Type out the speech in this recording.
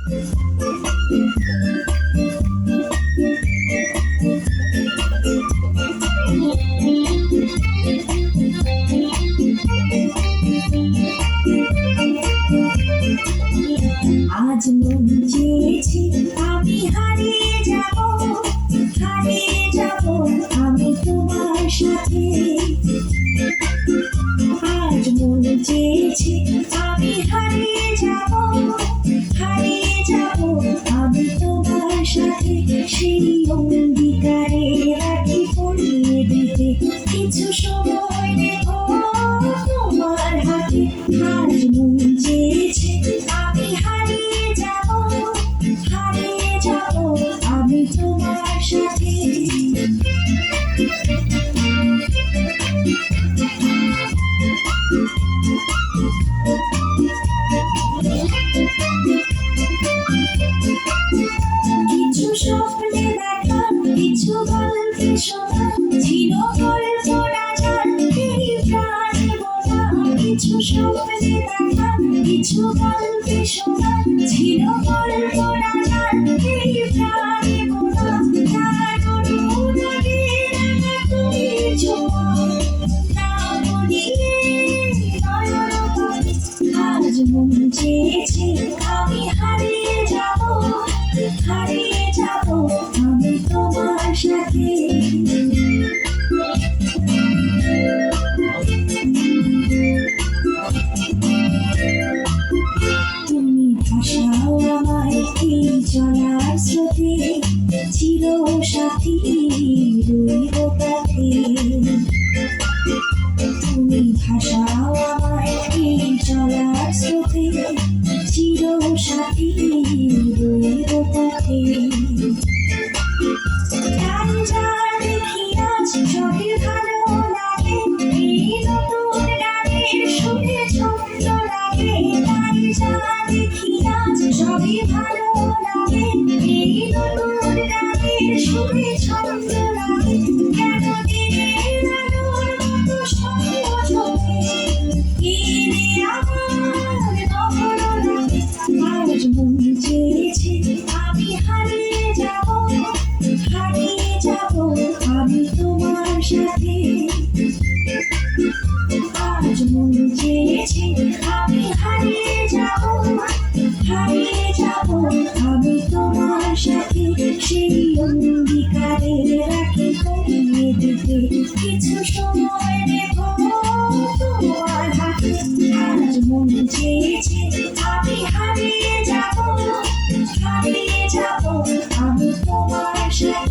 আজ মন চেয়েছে আমি হারিয়ে যাব আমি তোমার সাথে। আজ মন চেয়েছে আমি হারিয়ে যাব আমি তোমার সাথে। সেই অঙ্গীকারে রাখি পরিয়ে দিতে কিছু সময় রেখো তোমার হাতে। আজ মন চেয়েছে আমি হারিয়ে যাব আমি তোমার সাথে। কিছু স্বপ্নে দেখা, কিছু গল্পে শোনা, ছিল কল্পনা জানতে প্রাণে বোনা। কিছু স্বপ্নে দেখা, কিছু গল্পে শোনা, ছিল কল্পনা জানতে প্রাণে বোনা। তার অনুরাগে রাঙা তুমি ছোঁয়া, না বলিয়ে নয়ন পানে। আজ মন চেয়েছে আমি হারিয়ে যাব আমি তোমার সাথে। তুমি ভাসাও আমায় এই চলার স্রোতে, চির সাথী রইব পথে। তুমি ভাসাও আমায় এই চলার স্রোতে, চির সাথী রইব পথে। তাই যা দেখি আজ সবই ভালো লাগে, এই নতুন গানের সুরে ছন্দ লাগে। তাই যা দেখি আজ সবই ভালো লাগে, এই নতুন গানের সুরে ছন্দ লাগে। কেন দিনের আলোর মতো স্বপ্ন চোখে এলে আমার নহর লাগে। আজ মন চেয়েছে আমি হারিয়ে যাব আমি তোমার সাথে। আজ মন চেয়েছে আমি হারিয়ে যাব আমি তোমার সাথে। সেই অঙ্গীকারে রাখি পরিয়ে দিতে কিছু সময় রেখো তোমার হাতে। আজ মন চেয়েছে আমি হারিয়ে যাব আমি তোমার সাথে।